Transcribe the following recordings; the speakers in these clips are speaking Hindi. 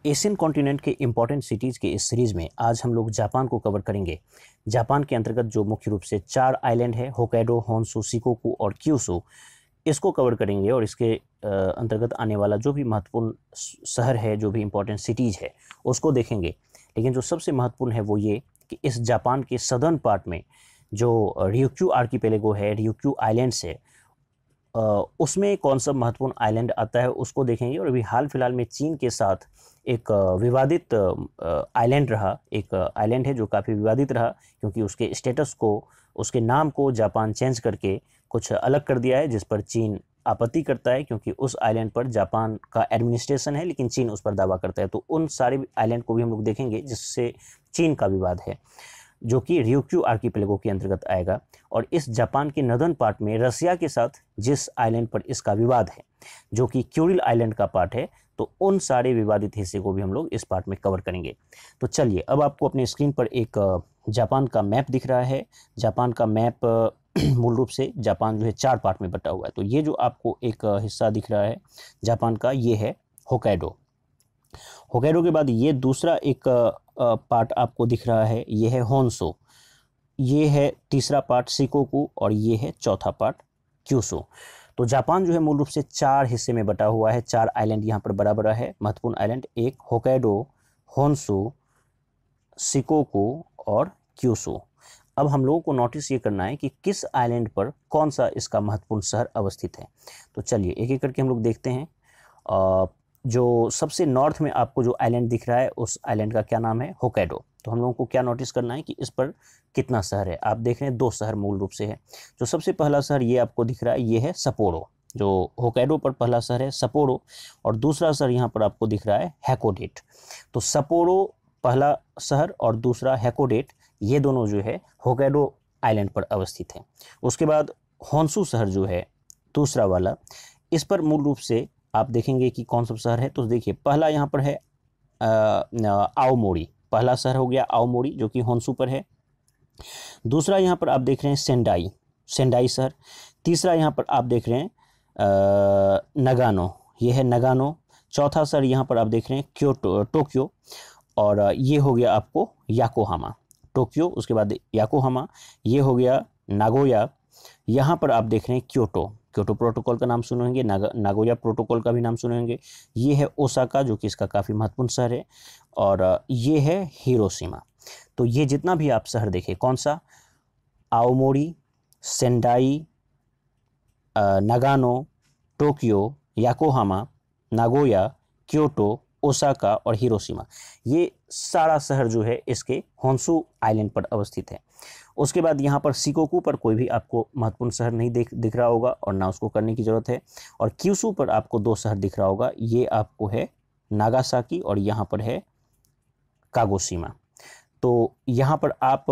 एशियन कॉन्टिनेंट के इम्पॉर्टेंट सिटीज़ के इस सीरीज़ में आज हम लोग जापान को कवर करेंगे। जापान के अंतर्गत जो मुख्य रूप से 4 आइलैंड है, होक्काइडो, होन्शु, शिकोकू और क्यूशू, इसको कवर करेंगे और इसके अंतर्गत आने वाला जो भी महत्वपूर्ण शहर है, जो भी इम्पॉर्टेंट सिटीज़ है, उसको देखेंगे। लेकिन जो सबसे महत्वपूर्ण है वो ये कि इस जापान के सदर्न पार्ट में जो ryukyu आर्किपेलागो है, ryukyu आइलैंड्स है, उसमें कौन सा महत्वपूर्ण आइलैंड आता है उसको देखेंगे। और अभी हाल फिलहाल में चीन के साथ एक विवादित आइलैंड रहा, एक आइलैंड है जो काफ़ी विवादित रहा क्योंकि उसके स्टेटस को, उसके नाम को जापान चेंज करके कुछ अलग कर दिया है, जिस पर चीन आपत्ति करता है क्योंकि उस आइलैंड पर जापान का एडमिनिस्ट्रेशन है लेकिन चीन उस पर दावा करता है। तो उन सारे आइलैंड को भी हम लोग देखेंगे जिससे चीन का विवाद है, जो कि ryukyu आर्किपेलागो के अंतर्गत आएगा। और इस जापान के नदर्न पार्ट में रसिया के साथ जिस आइलैंड पर इसका विवाद है, जो कि क्यूरिल आइलैंड का पार्ट है, तो उन सारे विवादित हिस्से को भी हम लोग इस पार्ट में कवर करेंगे। तो चलिए, अब आपको अपने स्क्रीन पर एक जापान का मैप दिख रहा है। जापान का मैप मूल रूप से जापान जो है 4 पार्ट में बटा हुआ है। तो ये जो आपको एक हिस्सा दिख रहा है जापान का, ये है होक्काइडो। होक्काइडो के बाद ये दूसरा एक पार्ट आपको दिख रहा है, ये है होन्शु। ये है तीसरा पार्ट शिकोकू और ये है चौथा पार्ट क्यूशू। तो जापान जो है मूल रूप से 4 हिस्से में बटा हुआ है। 4 आइलैंड यहाँ पर बड़ा बड़ा है महत्वपूर्ण आइलैंड, एक होक्काइडो, होन्शु, शिकोकू और क्यूशू। अब हम लोगों को नोटिस ये करना है कि किस आइलैंड पर कौन सा इसका महत्वपूर्ण शहर अवस्थित है। तो चलिए एक एक करके हम लोग देखते हैं। जो सबसे नॉर्थ में आपको जो आइलैंड दिख रहा है, उस आइलैंड का क्या नाम है? होक्काइडो। तो हम लोगों को क्या नोटिस करना है कि इस पर कितना शहर है। आप देख रहे हैं 2 शहर मूल रूप से है। जो सबसे पहला शहर ये आपको दिख रहा है, ये है सपोरो। जो होक्काइडो पर पहला शहर है सपोरो, और दूसरा शहर यहाँ पर आपको दिख रहा है हैकोडेट। तो सपोरो पहला शहर और दूसरा हैकोडेट, ये दोनों जो है होक्काइडो आइलैंड पर अवस्थित है। उसके बाद होन्शु शहर जो है दूसरा वाला, इस पर मूल रूप से आप देखेंगे कि कौन सा शहर है। तो देखिए पहला यहाँ पर है आओमोरी, पहला शहर हो गया आओमोरी जो कि होन्शु पर है। दूसरा यहाँ पर आप देख रहे हैं सेंडाई, सेंडाई शहर। तीसरा यहाँ पर आप देख रहे हैं नगानो, ये है नगानो। चौथा शहर यहाँ पर आप देख रहे हैं क्योटो, टोक्यो। और ये हो गया आपको याकोहामा, टोक्यो। उसके बाद याकोहामा, ये हो गया नागोया। यहाँ पर आप देख रहे हैं क्योटो, क्योटो प्रोटोकॉल का नाम सुने होंगे, नागोया प्रोटोकॉल का भी नाम सुने होंगे। ये है ओसाका जो कि इसका काफ़ी महत्वपूर्ण शहर है। और ये है हिरोशिमा। तो ये जितना भी आप शहर देखें, कौन सा? Aomori, Sendai, Nagano, Tokyo, Yokohama, Nagoya, Kyoto, Osaka और हिरोशिमा, ये सारा शहर जो है इसके होन्शु आइलैंड पर अवस्थित है। उसके बाद यहाँ पर शिकोकू पर कोई भी आपको महत्वपूर्ण शहर नहीं दिख रहा होगा और ना उसको करने की ज़रूरत है। और क्यूशू पर आपको 2 शहर दिख रहा होगा, ये आपको है नागासाकी और यहाँ पर है कागोशिमा। तो यहाँ पर आप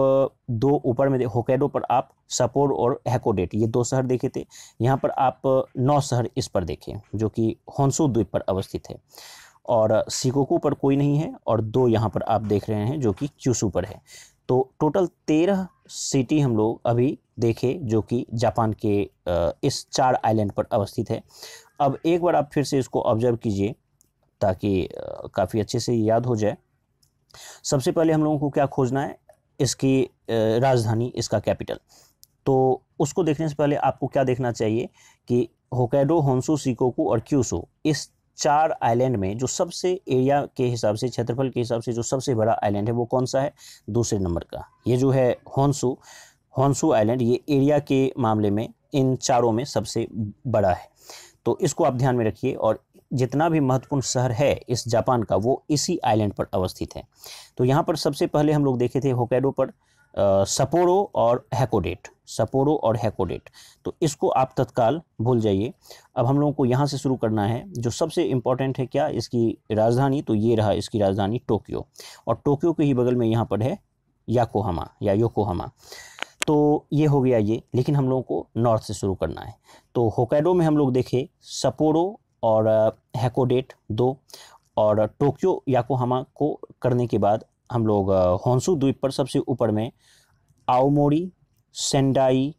2 ऊपर में होक्काइडो पर आप सपोरो और हैकोडेट, ये 2 शहर देखे थे। यहाँ पर आप 9 शहर इस पर देखें जो कि होन्शु द्वीप पर अवस्थित है। और शिकोकू पर कोई नहीं है और 2 यहाँ पर आप देख रहे हैं जो कि क्यूशू पर है। तो टोटल 13 सिटी हम लोग अभी देखे जो कि जापान के इस 4 आइलैंड पर अवस्थित है। अब एक बार आप फिर से इसको ऑब्जर्व कीजिए ताकि काफ़ी अच्छे से याद हो जाए। सबसे पहले हम लोगों को क्या खोजना है? इसकी राजधानी, इसका कैपिटल। तो उसको देखने से पहले आपको क्या देखना चाहिए कि होक्काइडो, होन्शु, शिकोकू और क्यूशू, इस 4 आइलैंड में जो सबसे एरिया के हिसाब से, क्षेत्रफल के हिसाब से जो सबसे बड़ा आइलैंड है वो कौन सा है? दूसरे नंबर का। ये जो है होन्शु आइलैंड, ये एरिया के मामले में इन चारों में सबसे बड़ा है। तो इसको आप ध्यान में रखिए। और जितना भी महत्वपूर्ण शहर है इस जापान का, वो इसी आइलैंड पर अवस्थित है। तो यहाँ पर सबसे पहले हम लोग देखे थे होक्काइडो पर सपोरो और हैकोडेट, सपोरो और हैकोडेट। तो इसको आप तत्काल भूल जाइए। अब हम लोगों को यहाँ से शुरू करना है। जो सबसे इम्पोर्टेंट है क्या? इसकी राजधानी। तो ये रहा इसकी राजधानी टोक्यो, और टोक्यो के ही बगल में यहाँ पर है याकोहामा या योकोहामा। तो ये हो गया ये। लेकिन हम लोगों को नॉर्थ से शुरू करना है। तो होक्काइडो में हम लोग देखे सपोरो और हैकोडेट 2, और टोक्यो याकोहामा को करने के बाद हम लोग होन्शु द्वीप पर सबसे ऊपर में आओमोरी, सेंडाई,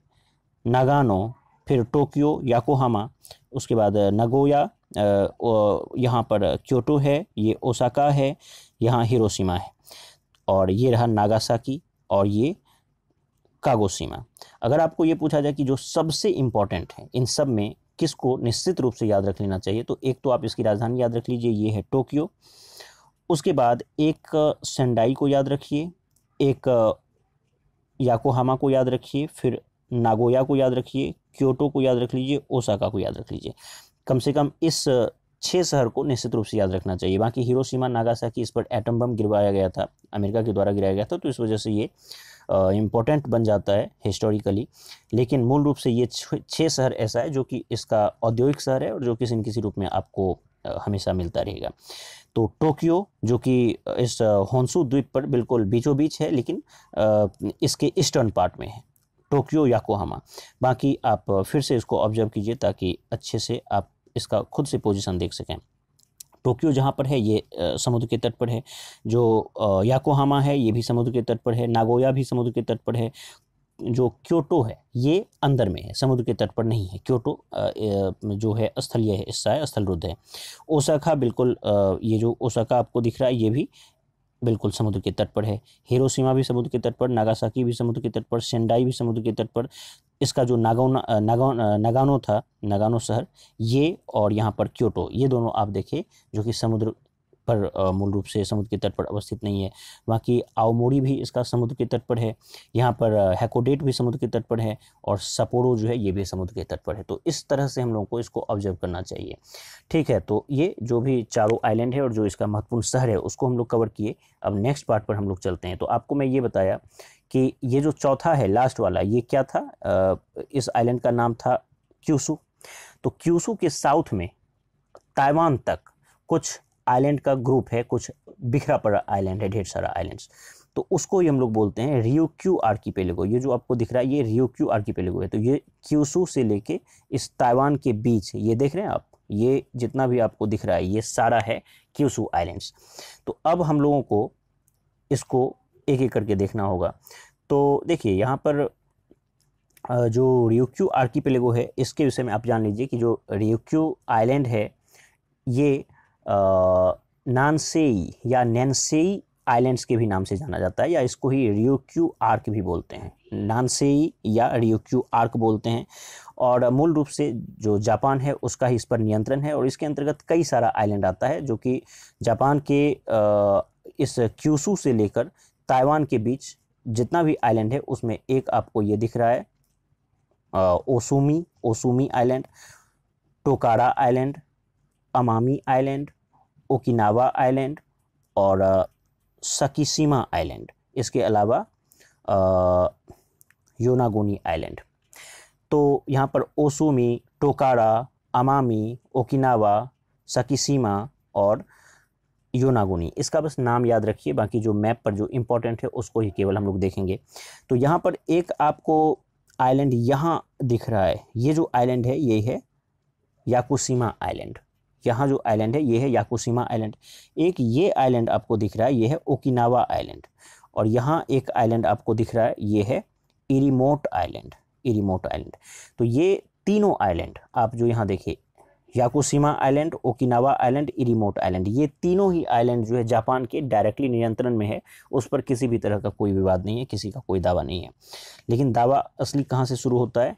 नागानो, फिर टोक्यो, याकोहामा, उसके बाद नगोया, यहाँ पर क्योटो है, ये ओसाका है, यहाँ हिरोशिमा है, और ये रहा नागासाकी, और ये कागोशिमा। अगर आपको ये पूछा जाए कि जो सबसे इम्पोर्टेंट है इन सब में किसको निश्चित रूप से याद रख लेना चाहिए, तो एक तो आप इसकी राजधानी याद रख लीजिए, ये है टोक्यो। उसके बाद एक सेंडाई को याद रखिए, एक याकोहामा को याद रखिए, फिर नागोया को याद रखिए, क्योटो को याद रख लीजिए, ओसाका को याद रख लीजिए। कम से कम इस 6 शहर को निश्चित रूप से याद रखना चाहिए। बाकी हिरोशिमा नागासाकी, इस पर एटम बम गिरवाया गया था, अमेरिका के द्वारा गिराया गया था, तो इस वजह से ये इम्पोर्टेंट बन जाता है हिस्टोरिकली। लेकिन मूल रूप से ये 6 शहर ऐसा है जो कि इसका औद्योगिक शहर है और जो किसी न किसी रूप में आपको हमेशा मिलता रहेगा। तो टोक्यो जो कि इस होन्शु द्वीप पर बिल्कुल बीचों बीच है, लेकिन इसके ईस्टर्न पार्ट में है, टोक्यो याकोहामा। बाकी आप फिर से इसको ऑब्जर्व कीजिए ताकि अच्छे से आप इसका खुद से पोजीशन देख सकें। टोक्यो जहाँ पर है ये समुद्र के तट पर है, जो याकोहामा है ये भी समुद्र के तट पर है, नागोया भी समुद्र के तट पर है, जो क्योटो है ये अंदर में है, समुद्र के तट पर नहीं है। क्योटो जो है स्थलीय है, हिस्सा है, स्थलरुद्ध है। ओसाका बिल्कुल ये जो ओसाका आपको दिख रहा है ये भी बिल्कुल समुद्र के तट पर है। हिरोशिमा भी समुद्र के तट पर, नागासाकी भी समुद्र के तट पर, सेंडाई भी समुद्र के तट पर। इसका जो नागानो था, नागानो शहर, ये और यहाँ पर क्योटो, ये दोनों आप देखें जो कि समुद्र पर मूल रूप से समुद्र के तट पर अवस्थित नहीं है। बाकी आओमोरी भी इसका समुद्र के तट पर है, यहाँ पर हैकोडेट भी समुद्र के तट पर है, और सपोरो जो है ये भी समुद्र के तट पर है। तो इस तरह से हम लोगों को इसको ऑब्जर्व करना चाहिए। ठीक है, तो ये जो भी चारों आइलैंड है और जो इसका महत्वपूर्ण शहर है उसको हम लोग कवर किए। अब नेक्स्ट पार्ट पर हम लोग चलते हैं। तो आपको मैं ये बताया कि ये जो चौथा है, लास्ट वाला, ये क्या था? इस आइलैंड का नाम था क्यूशू। तो क्यूशू के साउथ में ताइवान तक कुछ आइलैंड का ग्रुप है, कुछ बिखरा पड़ा आइलैंड है, ढेर सारा आइलैंड्स। तो उसको ही हम लोग बोलते हैं रियोक्यू आर्कीपेलेगो। ये जो आपको दिख रहा है ये रियोक्यू आर्कीपेलेगो है। तो ये क्यूशू से लेके इस ताइवान के बीच, ये देख रहे हैं आप, ये जितना भी आपको दिख रहा है ये सारा है क्यूशू आइलैंड्स। तो अब हम लोगों को इसको एक एक करके देखना होगा। तो देखिए यहाँ पर जो रियोक्यू आर्कीपेलेगो है इसके विषय में आप जान लीजिए कि जो रियोक्यू आइलैंड है ये नानसेई या नैनसेई आइलैंड्स के भी नाम से जाना जाता है, या इसको ही रियोक्यू आर्क भी बोलते हैं। नानसेई या रियोक्यू आर्क बोलते हैं। और मूल रूप से जो जापान है उसका ही इस पर नियंत्रण है, और इसके अंतर्गत कई सारा आइलैंड आता है जो कि जापान के इस क्यूशू से लेकर ताइवान के बीच जितना भी आइलैंड है उसमें एक आपको ये दिख रहा है Osumi island, Tokara island, Amami island, Okinawa island और सकीशिमा आइलैंड। इसके अलावा योनागोनी आइलैंड। तो यहाँ पर ओसुमी, टोकारा, अमामी, ओकिनावा, सकीशिमा और योनागोनी, इसका बस नाम याद रखिए। बाकी जो मैप पर जो इम्पोर्टेंट है उसको ही केवल हम लोग देखेंगे। तो यहाँ पर एक आपको आइलैंड यहाँ दिख रहा है, ये जो आइलैंड है ये है याकुशिमा आइलैंड। यहाँ जो आइलैंड है ये है याकुशिमा आइलैंड। एक ये आइलैंड आपको दिख रहा है ये है ओकिनावा आइलैंड, और यहाँ एक आइलैंड आपको दिख रहा है ये है इरिमोट आइलैंड। तो ये तीनों आइलैंड आप जो यहाँ देखिए, Yakushima island, Okinawa island, Iriomote island, ये तीनों ही आइलैंड जो है जापान के डायरेक्टली नियंत्रण में है। उस पर किसी भी तरह का कोई विवाद नहीं है, किसी का कोई दावा नहीं है। लेकिन दावा असली कहाँ से शुरू होता है?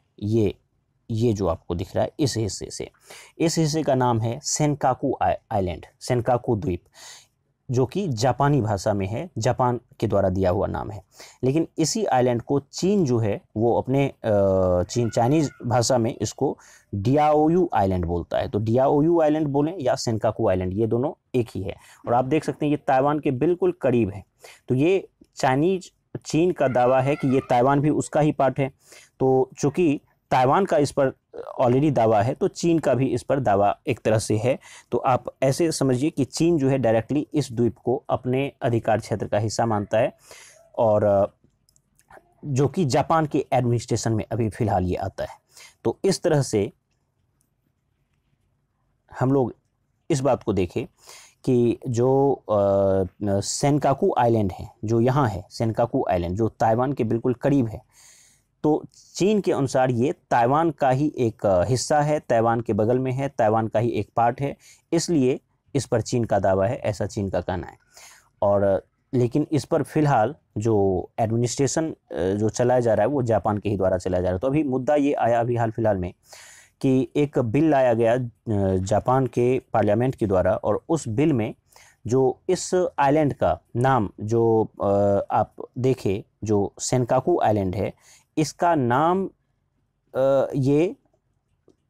ये जो आपको दिख रहा है इस हिस्से से। इस हिस्से का नाम है सेनकाकू आइलैंड, सेनकाकू द्वीप, जो कि जापानी भाषा में है, जापान के द्वारा दिया हुआ नाम है। लेकिन इसी आइलैंड को चीन जो है वो अपने चाइनीज भाषा में इसको डियाओयू आइलैंड बोलता है। तो डियाओयू आइलैंड बोलें या सेनकाकू आइलैंड, ये दोनों एक ही है। और आप देख सकते हैं ये ताइवान के बिल्कुल करीब है। तो ये चीन का दावा है कि ये ताइवान भी उसका ही पार्ट है। तो चूंकि ताइवान का इस पर ऑलरेडी दावा है तो चीन का भी इस पर दावा एक तरह से है। तो आप ऐसे समझिए कि चीन जो है डायरेक्टली इस द्वीप को अपने अधिकार क्षेत्र का हिस्सा मानता है, और जो कि जापान के एडमिनिस्ट्रेशन में अभी फिलहाल ये आता है। तो इस तरह से हम लोग इस बात को देखें कि जो सेनकाकू आइलैंड है, जो यहाँ है सेनकाकू आइलैंड, जो ताइवान के बिल्कुल करीब है, तो चीन के अनुसार ये ताइवान का ही एक हिस्सा है, ताइवान के बगल में है, ताइवान का ही एक पार्ट है, इसलिए इस पर चीन का दावा है, ऐसा चीन का कहना है। और लेकिन इस पर फिलहाल जो एडमिनिस्ट्रेशन जो चलाया जा रहा है वो जापान के ही द्वारा चलाया जा रहा है। तो अभी मुद्दा ये आया अभी हाल फिलहाल में कि एक बिल लाया गया जापान के पार्लियामेंट के द्वारा, और उस बिल में जो इस आइलैंड का नाम जो आप देखें, जो सेनकाकू आइलैंड है, इसका नाम ये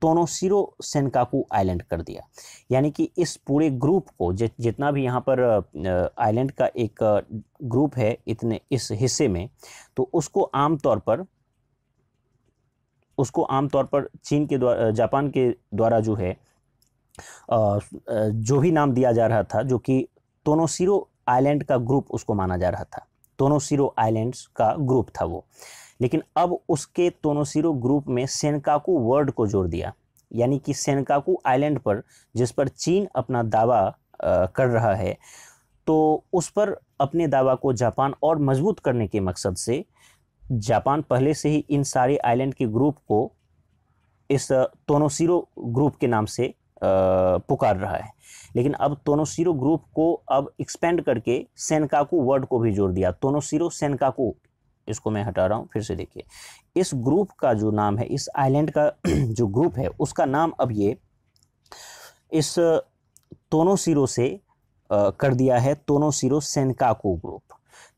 तोनोशिरो सेनकाकू आइलैंड कर दिया। यानी कि इस पूरे ग्रुप को जितना भी यहाँ पर आइलैंड का एक ग्रुप है इतने इस हिस्से में, तो उसको आमतौर पर चीन के द्वारा, जापान के द्वारा जो है जो भी नाम दिया जा रहा था, जो कि तोनोशिरो आइलैंड का ग्रुप उसको माना जा रहा था, तोनोशिरो आइलैंड्स का ग्रुप था वो। लेकिन अब उसके तोनोशिरो ग्रुप में सेनकाकू वर्ड को जोड़ दिया, यानी कि सेनकाकू आइलैंड पर जिस पर चीन अपना दावा कर रहा है, तो उस पर अपने दावा को जापान और मजबूत करने के मकसद से जापान पहले से ही इन सारे आइलैंड के ग्रुप को इस तोनोशिरो ग्रुप के नाम से पुकार रहा है। लेकिन अब तोनोशिरो ग्रुप को अब एक्सपेंड करके सेनकाकू वर्ड को भी जोड़ दिया, तोनोशिरो सेनकाकू। इसको मैं हटा रहा हूँ, फिर से देखिए, इस ग्रुप का जो नाम है, इस आइलैंड का जो ग्रुप है उसका नाम अब ये इस तोनोशिरो से कर दिया है तोनोशिरो सेनकाकू ग्रुप।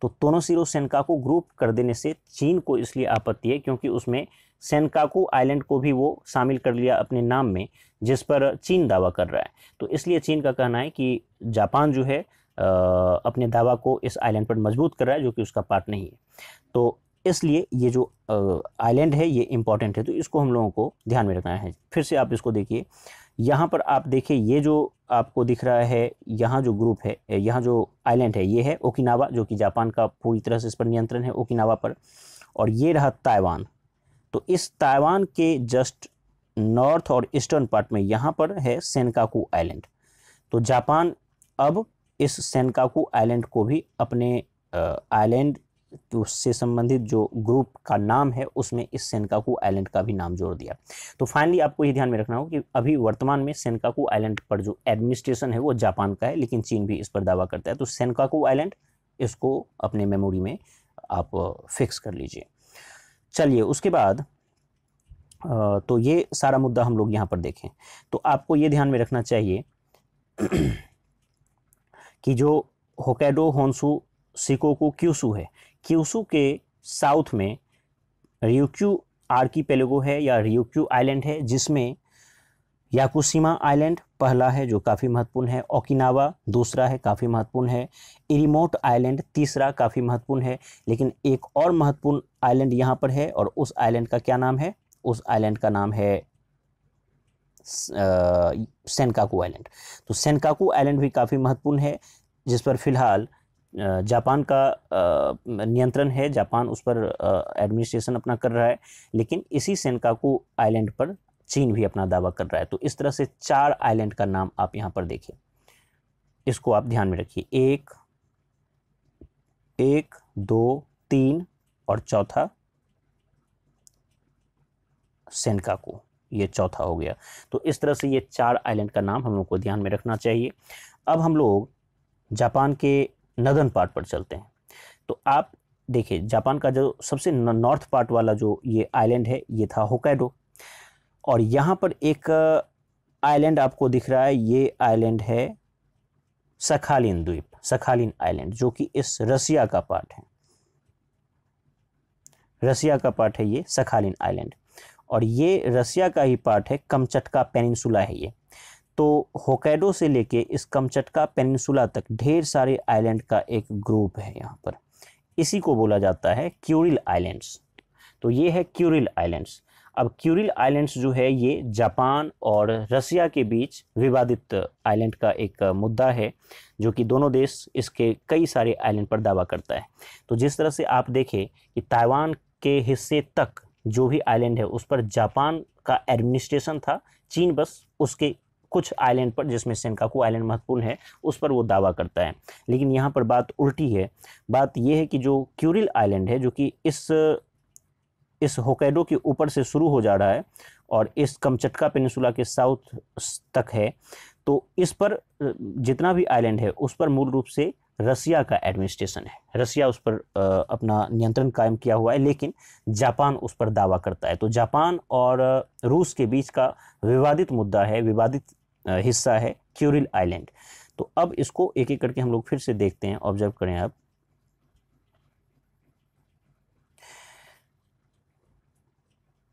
तो तोनोशिरो सेनकाकू ग्रुप कर देने से चीन को इसलिए आपत्ति है क्योंकि उसमें सेनकाकू आइलैंड को भी वो शामिल कर लिया अपने नाम में, जिस पर चीन दावा कर रहा है। तो इसलिए चीन का कहना है कि जापान जो है अपने दावा को इस आइलैंड पर मजबूत कर रहा है, जो कि उसका पार्ट नहीं है। तो इसलिए ये जो आइलैंड है ये इम्पॉर्टेंट है, तो इसको हम लोगों को ध्यान में रखना है। फिर से आप इसको देखिए, यहाँ पर आप देखिए, ये जो आपको दिख रहा है, यहाँ जो ग्रुप है, यहाँ जो आइलैंड है, ये है ओकिनावा, जो कि जापान का पूरी तरह से इस पर नियंत्रण है ओकिनावा पर। और ये रहा ताइवान। तो इस ताइवान के जस्ट नॉर्थ और ईस्टर्न पार्ट में यहाँ पर है सेनकाकू आइलैंड। तो जापान अब इस सेनकाकू आइलैंड को भी अपने आइलैंड उससे संबंधित जो ग्रुप का नाम है उसमें इस सेनकाकू आइलैंड का भी नाम जोड़ दिया। तो फाइनली आपको ये ध्यान में रखना होगा कि अभी वर्तमान में सेनकाकू आइलैंड पर जो एडमिनिस्ट्रेशन है वो जापान का है, लेकिन चीन भी इस पर दावा करता है। तो सेनकाकू आइलैंड, इसको अपने मेमोरी में आप फिक्स कर लीजिए। चलिए, उसके बाद तो ये सारा मुद्दा हम लोग यहाँ पर देखें, तो आपको ये ध्यान में रखना चाहिए कि जो होक्काइडो, होन्शु, शिकोकू, क्यूशू है, क्यूशू के साउथ में ryukyu आर्कीपेलेगो है या ryukyu आइलैंड है, जिसमें याकुशिमा आइलैंड पहला है जो काफ़ी महत्वपूर्ण है, ओकिनावा दूसरा है काफ़ी महत्वपूर्ण है, इरिमोट आइलैंड तीसरा काफ़ी महत्वपूर्ण है। लेकिन एक और महत्वपूर्ण आइलैंड यहाँ पर है, और उस आइलैंड का क्या नाम है? उस आइलैंड का नाम है सेनकाकू आइलैंड। तो सेनकाकू आइलैंड भी काफ़ी महत्वपूर्ण है, जिस पर फिलहाल जापान का नियंत्रण है, जापान उस पर एडमिनिस्ट्रेशन अपना कर रहा है। लेकिन इसी सेनकाकू आइलैंड पर चीन भी अपना दावा कर रहा है। तो इस तरह से 4 आइलैंड का नाम आप यहाँ पर देखिए, इसको आप ध्यान में रखिए। 1, 2, 3 और चौथा सेनकाकू, ये चौथा हो गया। तो इस तरह से ये 4 आइलैंड का नाम हम लोग को ध्यान में रखना चाहिए। अब हम लोग जापान के नदर्न पार्ट पर चलते हैं। तो आप देखिए, जापान का जो सबसे नॉर्थ पार्ट वाला जो ये आइलैंड है, ये था होक्काइडो। और यहाँ पर एक आइलैंड आपको दिख रहा है, ये आइलैंड है सखालिन द्वीप, सखालिन आइलैंड, जो कि इस रसिया का पार्ट है, रसिया का पार्ट है ये सखालिन आइलैंड। और ये रसिया का ही पार्ट है, कमचटका पेनिनसुला है ये। तो होक्काइडो से लेके इस कमचटका पेनिनसुला तक ढेर सारे आइलैंड का एक ग्रुप है यहाँ पर, इसी को बोला जाता है क्यूरिल आइलैंड्स। तो ये है क्यूरिल आइलैंड्स। अब क्यूरिल आइलैंड्स जो है ये जापान और रसिया के बीच विवादित आइलैंड का एक मुद्दा है, जो कि दोनों देश इसके कई सारे आइलैंड पर दावा करता है। तो जिस तरह से आप देखें कि ताइवान के हिस्से तक जो भी आइलैंड है उस पर जापान का एडमिनिस्ट्रेशन था, चीन बस उसके कुछ आइलैंड पर, जिसमें सेनकाकू आइलैंड महत्वपूर्ण है, उस पर वो दावा करता है। लेकिन यहाँ पर बात उल्टी है। बात यह है कि जो क्यूरिल आइलैंड है, जो कि इस होकैडो के ऊपर से शुरू हो जा रहा है और इस कमचटका पेनिनसुला के साउथ तक है। तो इस पर जितना भी आइलैंड है उस पर मूल रूप से रसिया का एडमिनिस्ट्रेशन है, रसिया उस पर अपना नियंत्रण कायम किया हुआ है, लेकिन जापान उस पर दावा करता है। तो जापान और रूस के बीच का विवादित मुद्दा है, विवादित हिस्सा है क्यूरिल आइलैंड। तो अब इसको एक एक करके हम लोग फिर से देखते हैं, ऑब्जर्व करें आप।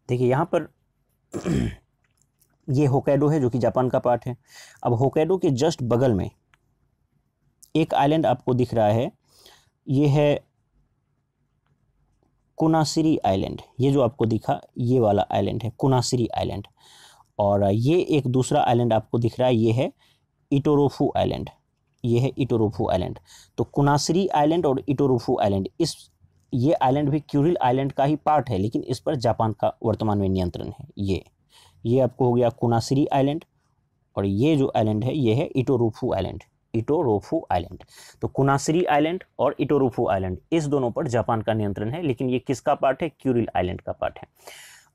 देखिए यहाँ पर ये होकैडो है जो कि जापान का पार्ट है। अब होकैडो के जस्ट बगल में एक आइलैंड आपको दिख रहा है, ये है कुनासिरी आइलैंड। ये जो आपको दिखा ये वाला आइलैंड है कुनासिरी आइलैंड। और ये एक दूसरा आइलैंड आपको दिख रहा है, ये है इटोरोफू आइलैंड, ये है इटोरोफू आइलैंड। तो कुनासिरी आइलैंड और इटोरोफू आइलैंड, ये आइलैंड भी क्यूरिल आइलैंड का ही पार्ट है, लेकिन इस पर जापान का वर्तमान में नियंत्रण है। ये आपको हो गया कुनासिरी आइलैंड, और ये जो आइलैंड है ये है इटोरोफू आइलैंड, इटोरोफू आइलैंड। तो कुनासिरी आइलैंड और इटोरोफू आइलैंड, इस दोनों पर जापान का नियंत्रण है, लेकिन ये किसका पार्ट है? क्यूरिल आइलैंड का पार्ट है।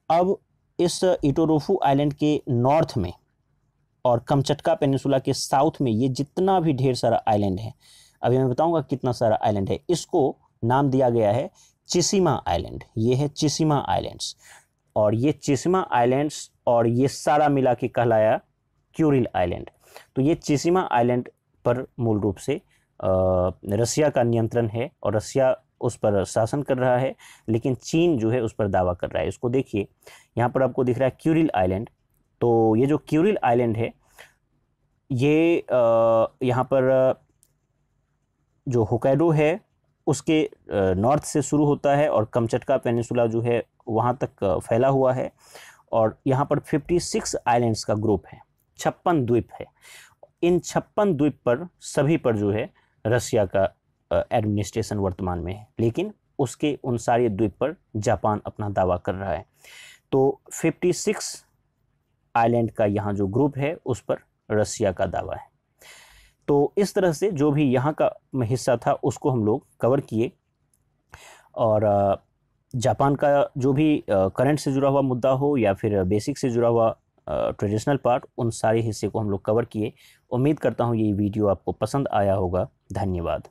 अब इस इटोरोफू आइलैंड के नॉर्थ में और कमचटका पेनिनसुला के साउथ में ये जितना भी ढेर सारा आइलैंड है, अभी मैं बताऊंगा कितना सारा आइलैंड है, इसको नाम दिया गया है चिशिमा आइलैंड। ये है चिशिमा आइलैंड्स, और ये चिशिमा आइलैंड्स और ये सारा मिला के कहलाया क्यूरिल आइलैंड। तो ये चिशिमा आइलैंड पर मूल रूप से रसिया का नियंत्रण है और रसिया उस पर शासन कर रहा है, लेकिन चीन जो है उस पर दावा कर रहा है। इसको देखिए, यहाँ पर आपको दिख रहा है क्यूरिल आइलैंड। तो ये जो क्यूरिल आइलैंड है, ये यहाँ पर जो होकैडो है उसके नॉर्थ से शुरू होता है और कमचटका पेनिनसुला जो है वहाँ तक फैला हुआ है। और यहाँ पर 56 आइलैंड्स का ग्रुप है, 56 द्वीप है। इन 56 द्वीप पर सभी पर जो है रसिया का एडमिनिस्ट्रेशन वर्तमान में है, लेकिन उसके उन सारे द्वीप पर जापान अपना दावा कर रहा है। तो 56 आइलैंड का यहाँ जो ग्रुप है उस पर रसिया का दावा है। तो इस तरह से जो भी यहाँ का हिस्सा था उसको हम लोग कवर किए, और जापान का जो भी करंट से जुड़ा हुआ मुद्दा हो या फिर बेसिक से जुड़ा हुआ ट्रेडिशनल पार्ट, उन सारे हिस्से को हम लोग कवर किए। उम्मीद करता हूँ ये वीडियो आपको पसंद आया होगा। धन्यवाद।